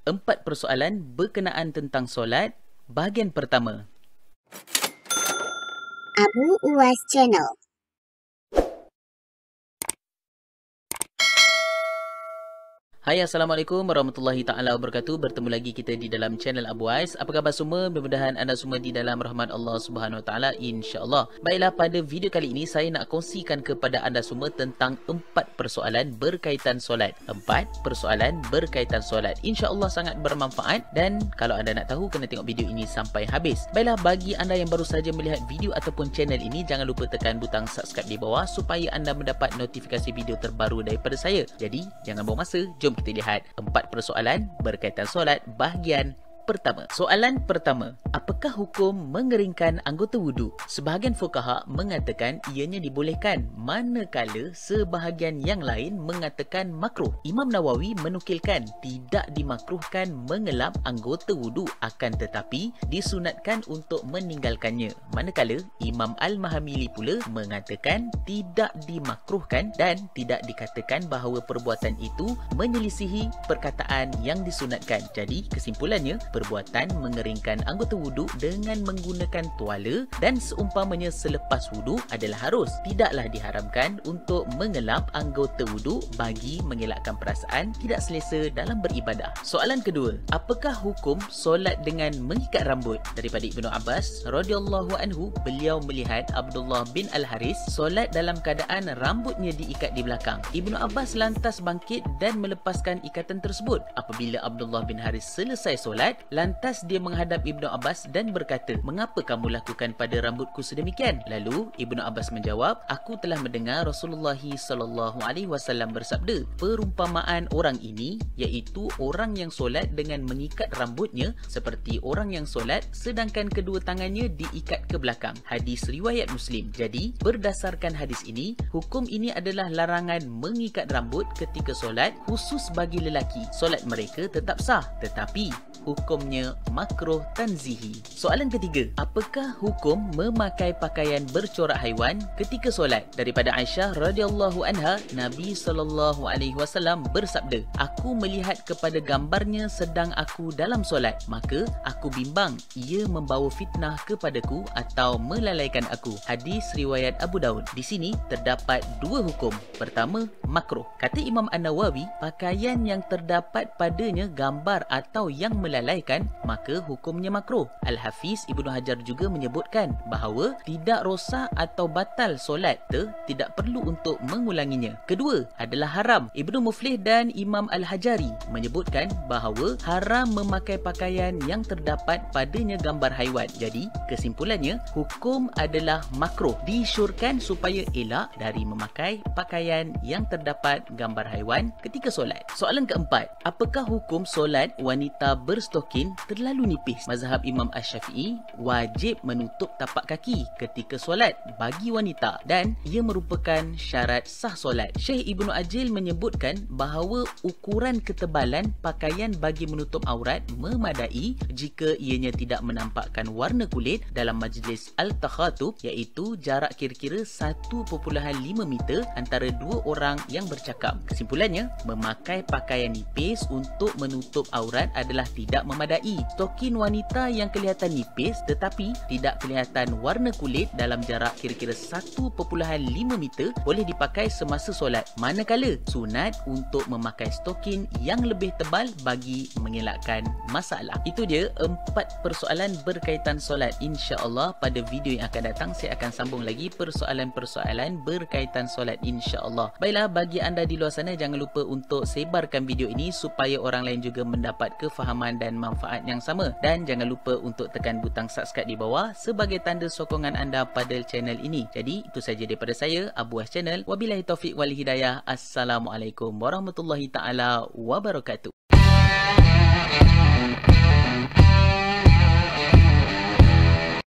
4 persoalan berkenaan tentang solat, bahagian pertama. Abu Uwas Channel. Hai, Assalamualaikum warahmatullahi ta'ala wabarakatuh. Bertemu lagi kita di dalam channel Abu Ais. Apa khabar semua? Mudah-mudahan anda semua di dalam rahmat Allah Subhanahu Wa Taala, insya-Allah. Baiklah, pada video kali ini saya nak kongsikan kepada anda semua tentang 4 persoalan berkaitan solat. 4 persoalan berkaitan solat. Insya-Allah sangat bermanfaat, dan kalau anda nak tahu kena tengok video ini sampai habis. Baiklah, bagi anda yang baru saja melihat video ataupun channel ini, jangan lupa tekan butang subscribe di bawah supaya anda mendapat notifikasi video terbaru daripada saya. Jadi, jangan buang masa, jom kita lihat 4 persoalan berkaitan solat bahagian pertama. Soalan pertama, apakah hukum mengeringkan anggota wudu? Sebahagian fuqaha mengatakan ianya dibolehkan, manakala sebahagian yang lain mengatakan makruh. Imam Nawawi menukilkan tidak dimakruhkan mengelap anggota wudu, akan tetapi disunatkan untuk meninggalkannya. Manakala Imam Al-Mahamili pula mengatakan tidak dimakruhkan dan tidak dikatakan bahawa perbuatan itu menyelisihi perkataan yang disunatkan. Jadi kesimpulannya, perbuatan mengeringkan anggota wuduk dengan menggunakan tuala dan seumpamanya selepas wuduk adalah harus. Tidaklah diharamkan untuk mengelap anggota wuduk bagi mengelakkan perasaan tidak selesa dalam beribadah. Soalan kedua, apakah hukum solat dengan mengikat rambut? Daripada Ibnu Abbas radhiyallahu anhu, beliau melihat Abdullah bin Al-Haris solat dalam keadaan rambutnya diikat di belakang. Ibnu Abbas lantas bangkit dan melepaskan ikatan tersebut. Apabila Abdullah bin Haris selesai solat, lantas dia menghadap Ibnu Abbas dan berkata, "Mengapa kamu lakukan pada rambutku sedemikian?" Lalu Ibnu Abbas menjawab, "Aku telah mendengar Rasulullah SAW bersabda, perumpamaan orang ini iaitu orang yang solat dengan mengikat rambutnya seperti orang yang solat sedangkan kedua tangannya diikat ke belakang." Hadis riwayat Muslim. Jadi, berdasarkan hadis ini, hukum ini adalah larangan mengikat rambut ketika solat, khusus bagi lelaki. Solat mereka tetap sah, tetapi hukumnya makruh tanzihi. Soalan ketiga, apakah hukum memakai pakaian bercorak haiwan ketika solat? Daripada Aisyah radhiyallahu anha, Nabi SAW bersabda, "Aku melihat kepada gambarnya sedang aku dalam solat, maka aku bimbang ia membawa fitnah kepadaku atau melalaikan aku." Hadis riwayat Abu Daud. Di sini terdapat dua hukum. Pertama, makruh. Kata Imam An-Nawawi, pakaian yang terdapat padanya gambar atau yang melalaikan, maka hukumnya makruh. Al-Hafiz Ibnu Hajar juga menyebutkan bahawa tidak rosak atau batal solat, tidak perlu untuk mengulanginya. Kedua adalah haram. Ibnu Muflih dan Imam Al-Hajari menyebutkan bahawa haram memakai pakaian yang terdapat padanya gambar haiwan. Jadi kesimpulannya, hukum adalah makruh, disyorkan supaya elak dari memakai pakaian yang terdapat gambar haiwan ketika solat. Soalan keempat, apakah hukum solat wanita berstokin terlalu nipis? Mazhab Imam Asy-Syafi'i wajib menutup tapak kaki ketika solat bagi wanita dan ia merupakan syarat sah solat. Syekh Ibnu Ajil menyebutkan bahawa ukuran ketebalan pakaian bagi menutup aurat memadai jika ianya tidak menampakkan warna kulit dalam majlis al-takhatub, iaitu jarak kira-kira 1.5 meter antara dua orang yang bercakap. Kesimpulannya, memakai pakaian nipis untuk menutup aurat adalah tidak memadai. Stokin wanita yang kelihatan nipis tetapi tidak kelihatan warna kulit dalam jarak kira-kira 1.5 meter boleh dipakai semasa solat, manakala sunat untuk memakai stokin yang lebih tebal bagi mengelakkan masalah. Itu dia 4 persoalan berkaitan solat. InsyaAllah pada video yang akan datang saya akan sambung lagi persoalan-persoalan berkaitan solat, insyaAllah. Baiklah, bagi anda di luar sana, jangan lupa untuk sebarkan video ini supaya orang lain juga mendapat kefahaman dan manfaat yang sama, dan jangan lupa untuk tekan butang subscribe di bawah sebagai tanda sokongan anda pada channel ini. Jadi itu saja daripada saya, Abu Ais Channel. Wabillahi taufiq wal hidayah. Assalamualaikum warahmatullahi taala wabarakatuh.